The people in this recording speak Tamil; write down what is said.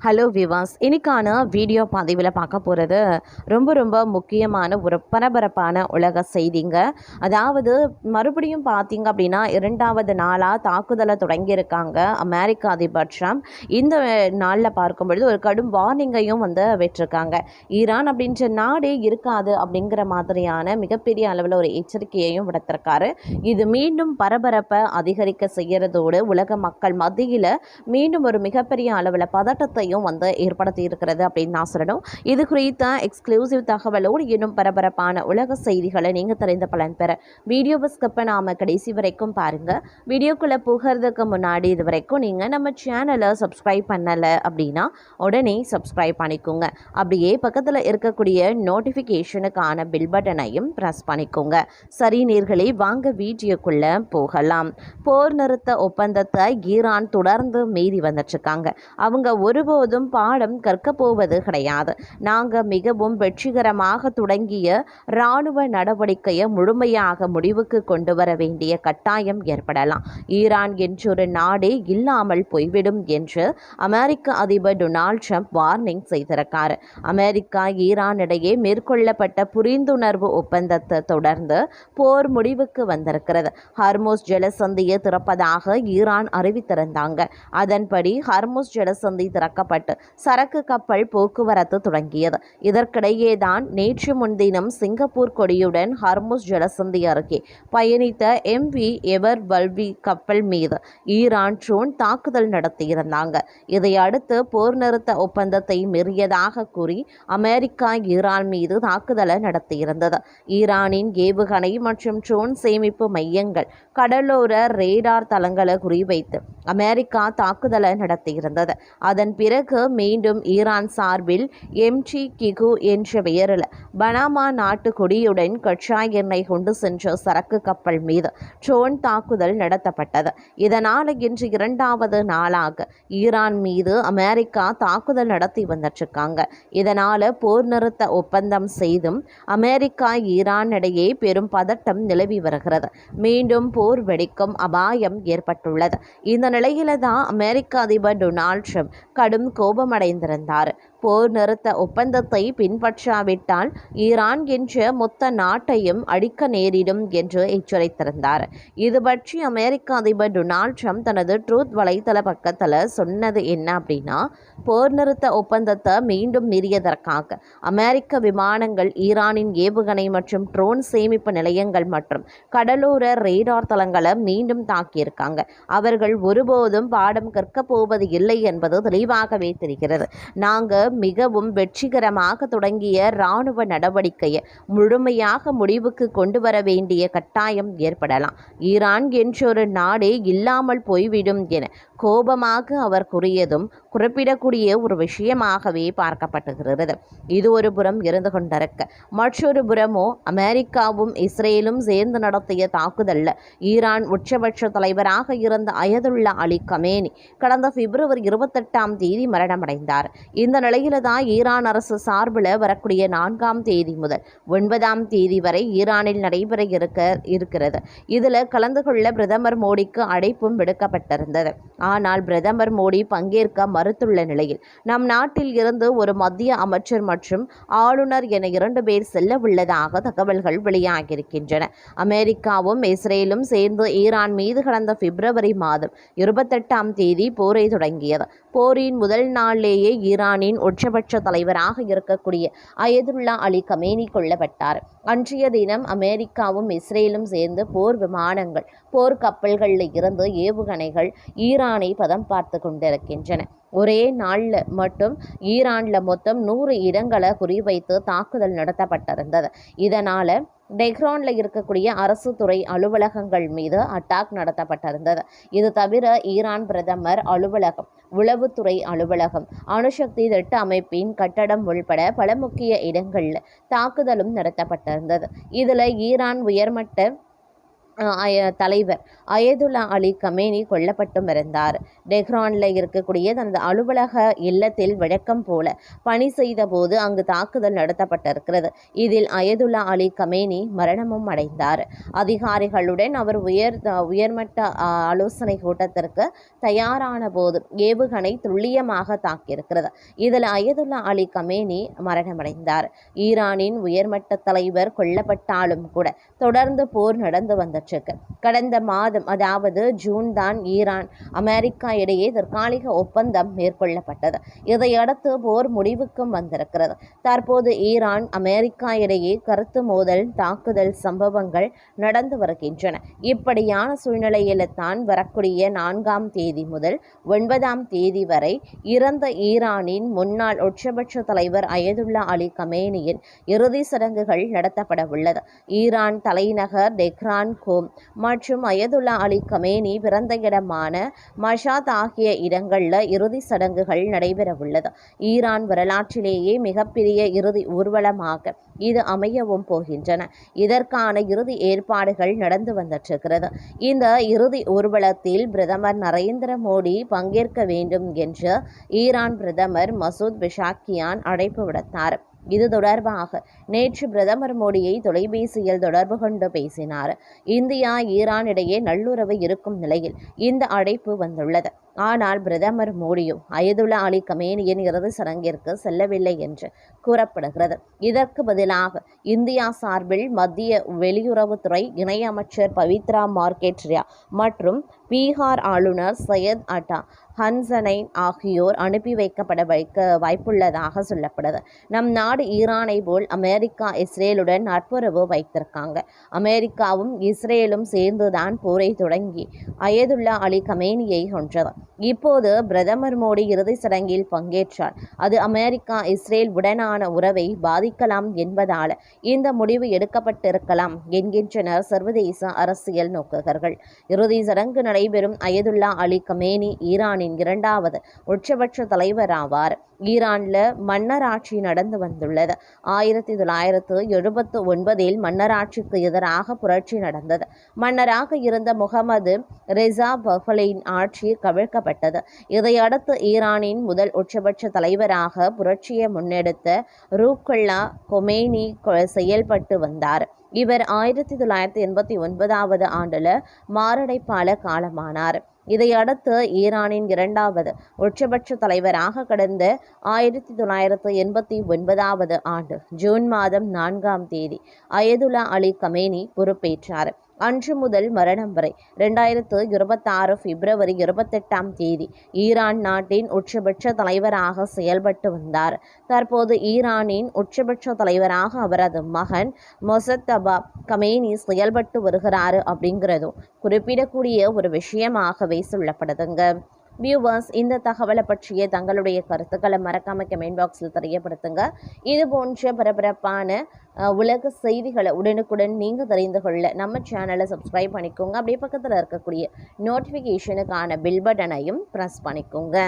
ஹலோ விவாஸ், இன்னைக்கான வீடியோ பதிவில் பார்க்க போகிறது ரொம்ப முக்கியமான ஒரு பரபரப்பான உலக செய்திங்க. அதாவது மறுபடியும் பார்த்தீங்க அப்படின்னா 2வது நாளாக தாக்குதலை தொடங்கியிருக்காங்க அமெரிக்க அதிபர் ட்ரம்ப். இந்த நாளில் பார்க்கும் பொழுது ஒரு கடும் வார்னிங்கையும் விட்டிருக்காங்க. ஈரான் அப்படின்ற நாடே இருக்காது அப்படிங்கிற மாதிரியான மிகப்பெரிய அளவில் ஒரு எச்சரிக்கையையும் விடுத்திருக்காரு. இது மீண்டும் பரபரப்பை அதிகரிக்க செய்கிறதோடு உலக மக்கள் மத்தியில் மீண்டும் ஒரு மிகப்பெரிய அளவில் பதட்டத்தை ஏற்படுத்தி இருக்கிறது அப்படின்னு நான் சொல்லணும். இது குறித்த எக்ஸ்க்ளூசிவ் தகவலோடு இன்னும் பரபரப்பான உலக செய்திகளை நீங்க தெரிந்த பலன் பெற வீடியோவை ஸ்கிப் பண்ணாம கடைசி வரைக்கும் பாருங்க. வீடியோக்குள்ள போகிறதுக்கு முன்னாடி இது வரைக்கும் நீங்க நம்ம சேனலை சப்ஸ்கிரைப் பண்ணல அப்படின்னா உடனே சப்ஸ்கிரைப் பண்ணிக்கோங்க. அப்படியே பக்கத்துல இருக்கக்கூடிய நோட்டிபிகேஷனுக்கான பில் பட்டனையும் பிரஸ் பண்ணிக்கோங்க. சரி நேர்களே, வாங்க வீடியோக்குள்ள போகலாம். போர் நிறுத்த ஒப்பந்தத்தை ஈரான் தொடர்ந்து மீறி வந்துட்டு இருக்காங்க. அவங்க ஒருபோதும் பாடம் கற்க போவது கிடையாது. நாங்கள் மிகவும் வெற்றிகரமாக தொடங்கிய இராணுவ நடவடிக்கையை முழுமையாக முடிவுக்கு கொண்டு வர வேண்டிய கட்டாயம் ஏற்படலாம். ஈரான் என்றொரு நாடே இல்லாமல் போய்விடும் என்று அமெரிக்க அதிபர் டொனால்ட் ட்ரம்ப் வார்னிங் செய்திருக்கார். அமெரிக்கா ஈரான் இடையே மேற்கொள்ளப்பட்ட புரிந்துணர்வு ஒப்பந்தத்தை தொடர்ந்து போர் முடிவுக்கு வந்திருக்கிறது. ஹர்முஸ் ஜலசந்தியை திறப்பதாக ஈரான் அறிவித்திருந்தாங்க. அதன்படி ஹர்முஸ் ஜலசந்தி திறக்கப்பட்டு சரக்கு கப்பல் போக்குவரத்து தொடங்கியது. இதற்கிடையே தான் நேற்று முன்தினம் சிங்கப்பூர் கொடியுடன் ஹர்முஸ் ஜலசந்தி அருகே பயணித்த MV எவர் வல்வி கப்பல் மீது ஈரான் ட்ரோன் தாக்குதல் நடத்தியிருந்தாங்க. இதையடுத்து போர் நிறுத்த ஒப்பந்தத்தை மீறியதாக கூறி அமெரிக்கா ஈரான் மீது தாக்குதலை நடத்தியிருந்தது. ஈரானின் ஏவுகணை மற்றும் ட்ரோன் சேமிப்பு மையங்கள், கடலோர ரேடார் தளங்களை குறிவைத்து அமெரிக்கா தாக்குதலை நடத்தியிருந்தது. அதன் பிறகு மீண்டும் ஈரான் சார்பில் MT கிகு என்ற பெயரில் பனாமா நாட்டு கொடியுடன் கச்சா எண்ணெய் கொண்டு சென்ற சரக்கு கப்பல் மீது ட்ரோன் தாக்குதல் நடத்தப்பட்டது. இதனால் இன்று 2வது நாளாக ஈரான் மீது அமெரிக்கா தாக்குதல் நடத்தி வந்துட்டுருக்காங்க. இதனால் போர் நிறுத்த ஒப்பந்தம் செய்தும் அமெரிக்கா ஈரான் இடையே பெரும் பதட்டம் நிலவி வருகிறது. மீண்டும் போர் வெடிக்கும் அபாயம் ஏற்பட்டுள்ளது. இந்த நிலையில தான் அமெரிக்க அதிபர் டொனால்ட் ட்ரம்ப் கடும் கோபமடைந்திருந்தார். போர் நிறுத்த ஒப்பந்தத்தை பின்பற்றாவிட்டால் ஈரான் என்ற மொத்த நாட்டையும் அடிக்க நேரிடும் என்று எச்சரித்திருந்தார். இது பற்றி அமெரிக்க அதிபர் டொனால்ட் ட்ரம்ப் தனது ட்ரூத் வலைத்தள பக்கத்தில் சொன்னது என்ன அப்படின்னா, போர் நிறுத்த ஒப்பந்தத்தை மீண்டும் மீறியதற்காக அமெரிக்க விமானங்கள் ஈரானின் ஏவுகணை மற்றும் ட்ரோன் சேமிப்பு நிலையங்கள் மற்றும் கடலோர ரேடார் தளங்களை மீண்டும் தாக்கியிருக்காங்க. அவர்கள் ஒருபோதும் பாடம் கற்கப் போவது இல்லை என்பது தெளிவாகவே தெரிகிறது. நாங்கள் மிகவும் வெற்றிகரமாக தொடங்கிய இராணுவ நடவடிக்கையை முழுமையாக முடிவுக்கு கொண்டு வர வேண்டிய கட்டாயம் ஏற்படலாம். ஈரான் என்றொரு நாடே இல்லாமல் போய்விடும் என கோபமாக அவர் கூறியதும் குறிப்பிடக்கூடிய ஒரு விஷயமாகவே பார்க்கப்படுகிறது. இது ஒரு புறம் இருந்து கொண்டிருக்க, மற்றொரு புறமோ அமெரிக்காவும் இஸ்ரேலும் சேர்ந்து நடத்திய தாக்குதலில் ஈரான் உச்சபட்ச தலைவராக இருந்த அயதுல்லா அலி கமேனி கடந்த பிப்ரவரி 28ஆம் தேதி மரணமடைந்தார். இந்த நிலையில தான் ஈரான் அரசு சார்பில் வரக்கூடிய 4ஆம் தேதி முதல் 9ஆம் தேதி வரை ஈரானில் நடைபெற இருக்கிறது. இதில் கலந்து கொள்ள பிரதமர் மோடிக்கு அழைப்பும் விடுக்கப்பட்டிருந்தது. ஆனால் பிரதமர் மோடி பங்கேற்க மறுத்துள்ள நிலையில் நம் நாட்டில் இருந்து ஒரு மத்திய அமைச்சர் மற்றும் ஆளுநர் என 2 பேர் செல்ல உள்ளதாக தகவல்கள் வெளியாகியிருக்கின்றன. அமெரிக்காவும் இஸ்ரேலும் சேர்ந்து ஈரான் மீது கடந்த பிப்ரவரி மாதம் 28ஆம் தேதி போரை தொடங்கியது. போரின் முதல் நாளிலேயே ஈரானின் உச்சபட்ச தலைவராக இருக்கக்கூடிய அயதுல்லா அலி கமேனி கொல்லப்பட்டார். அன்றைய தினம் அமெரிக்காவும் இஸ்ரேலும் சேர்ந்து போர் விமானங்கள், போர் கப்பல்களில் இருந்து ஏவுகணைகள் ஈரானை பதம் பார்த்து கொண்டிருக்கின்றன. ஒரே நாளில் மட்டும் ஈரானில் மொத்தம் 100 இடங்களை குறிவைத்து தாக்குதல் நடத்தப்பட்டிருந்தது. இதனால் டெஹ்ரானில் இருக்கக்கூடிய அரசு துறை அலுவலகங்கள் மீது அட்டாக் நடத்தப்பட்டிருந்தது. இது தவிர ஈரான் பிரதமர் அலுவலகம், உளவுத்துறை அலுவலகம், அணுசக்தி திட்ட அமைப்பின் கட்டடம் உள்பட பல முக்கிய இடங்களில் தாக்குதலும் நடத்தப்பட்டிருந்தது. இதில் ஈரான் உயர்மட்ட தலைவர் அயதுல்லா அலி கமேனி கொல்லப்பட்டும் இருந்தார். டெஹ்ரானில் இருக்கக்கூடிய தனது அலுவலக இல்லத்தில் வழக்கம் போல பணி செய்த போது அங்கு தாக்குதல் நடத்தப்பட்டிருக்கிறது. இதில் அயதுல்லா அலி கமேனி மரணமும் அடைந்தார். அதிகாரிகளுடன் அவர் உயர்மட்ட ஆலோசனை கூட்டத்திற்கு தயாரான போது ஏவுகணை துல்லியமாக தாக்கியிருக்கிறது. இதில் அயதுல்லா அலி கமேனி மரணமடைந்தார். ஈரானின் உயர்மட்ட தலைவர் கொல்லப்பட்டாலும் கூட தொடர்ந்து போர் நடந்து வந்த கடந்த மாதம் அதாவது ஜூன் தான் ஈரான் அமெரிக்கா இடையே தற்காலிக ஒப்பந்தம் மேற்கொள்ளப்பட்டது. இதையடுத்து போர் முடிவுக்கும் வந்திருக்கிறது. தற்போது ஈரான் அமெரிக்கா இடையே கருத்து மோதல் தாக்குதல் சம்பவங்கள் நடந்து வருகின்றன. இப்படியான சூழ்நிலையில் தான் வரக்கூடிய 4ஆம் தேதி முதல் 9ஆம் தேதி வரை இறந்த ஈரானின் முன்னாள் உச்சபட்ச தலைவர் அயதுல்லா அலி கமேனியின் இறுதி சடங்குகள் நடத்தப்பட உள்ளது. ஈரான் தலைநகர் டெஹ்ரான் மற்றும் அயதுல்லா அலி கமேனி பிறந்த இடமான மஷாத் ஆகிய இடங்களில் இறுதி சடங்குகள் நடைபெற உள்ளது. ஈரான் வரலாற்றிலேயே மிகப்பெரிய இறுதி ஊர்வலமாக இது அமையவும் போகின்றன. இதற்கான இறுதி ஏற்பாடுகள் நடந்து வந்துட்டிருக்கிறது. இந்த இறுதி ஊர்வலத்தில் பிரதமர் நரேந்திர மோடி பங்கேற்க வேண்டும் என்று ஈரான் பிரதமர் மசூத் பெஷாக்கியான் அழைப்பு விடுத்தார். இது தொடர்பாக நேற்று பிரதமர் மோடியை தொலைபேசியில் தொடர்பு கொண்டு பேசினார். இந்தியா ஈரான் இடையே நல்லுறவு இருக்கும் நிலையில் இந்த அழைப்பு வந்துள்ளது. ஆனால் பிரதமர் மோடியும் அயதுல்லா அலி கமேனியின் இறுதி சடங்கிற்கு செல்லவில்லை என்று கூறப்படுகிறது. இதற்கு பதிலாக இந்தியா சார்பில் மத்திய வெளியுறவுத்துறை இணையமைச்சர் பவித்ரா மார்கெட்ரியா மற்றும் பீகார் ஆளுநர் சையத் அட்டா ஹன்சனைன் ஆகியோர் அனுப்பி வைக்கப்பட வாய்ப்புள்ளதாக சொல்லப்படுது. நம் நாடு ஈரானை போல் அமெரிக்கா இஸ்ரேலுடன் நட்புறவு வைத்திருக்காங்க. அமெரிக்காவும் இஸ்ரேலும் சேர்ந்துதான் போரை தொடங்கி அயதுல்லா அலி கமேனியை கொன்றது. இப்போது பிரதமர் மோடி இறுதி சடங்கில் பங்கேற்றால் அது அமெரிக்கா இஸ்ரேல் உடனான உறவை பாதிக்கலாம் என்பதால் இந்த முடிவு எடுக்கப்பட்டிருக்கலாம் என்கின்றனர் சர்வதேச அரசியல் நோக்ககர்கள். இறுதி சடங்கு நடைபெறும் அயதுல்லா அலி கமேனி ஈரானின் 2வது உச்சபட்ச தலைவர் ஆவார். ஈரானில் மன்னராட்சி நடந்து வந்துள்ளது. 1979 மன்னராட்சிக்கு எதிராக புரட்சி நடந்தது. மன்னராக இருந்த முகமது ரெசா பஹ்லைன் ஆட்சி கவிழ்க்கப்பட்டது. இதையடுத்து ஈரானின் முதல் உச்சபட்ச தலைவராக புரட்சியை முன்னெடுத்த ரூஹுல்லா கொமேனி செயல்பட்டு வந்தார். இவர் 1989 ஆண்டில் மாரடைப்பால காலமானார். இதையடுத்து ஈரானின் 2வது உச்சபட்ச தலைவராக கடந்த 1989 ஆண்டு ஜூன் மாதம் 4ஆம் தேதி அயதுல்லா அலி கமேனி பொறுப்பேற்றார். அன்று முதல் மரணம் வரை 2026 பிப்ரவரி 28ஆம் தேதி ஈரான் நாட்டின் உச்சபட்ச தலைவராக செயல்பட்டு வந்தார். தற்போது ஈரானின் உச்சபட்ச தலைவராக அவரது மகன் மொசத்தபா கமேனி செயல்பட்டு வருகிறாரு அப்படிங்கிறதும் குறிப்பிடக்கூடிய ஒரு விஷயமாகவே சொல்லப்படுதுங்க. வியூவர்ஸ், இந்த தகவலை பற்றிய தங்களுடைய கருத்துக்களை மறக்காம கமெண்ட் பாக்ஸில் தெரியப்படுத்துங்க. இது போன்ற பரபரப்பான உலக செய்திகளை உடனுக்குடன் நீங்கள் தெரிந்து கொள்ள நம்ம சேனலை சப்ஸ்கிரைப் பண்ணிக்கோங்க. அப்படியே பக்கத்தில் இருக்கக்கூடிய நோட்டிஃபிகேஷனுக்கான பெல் பட்டனையும் ப்ரெஸ் பண்ணிக்கோங்க.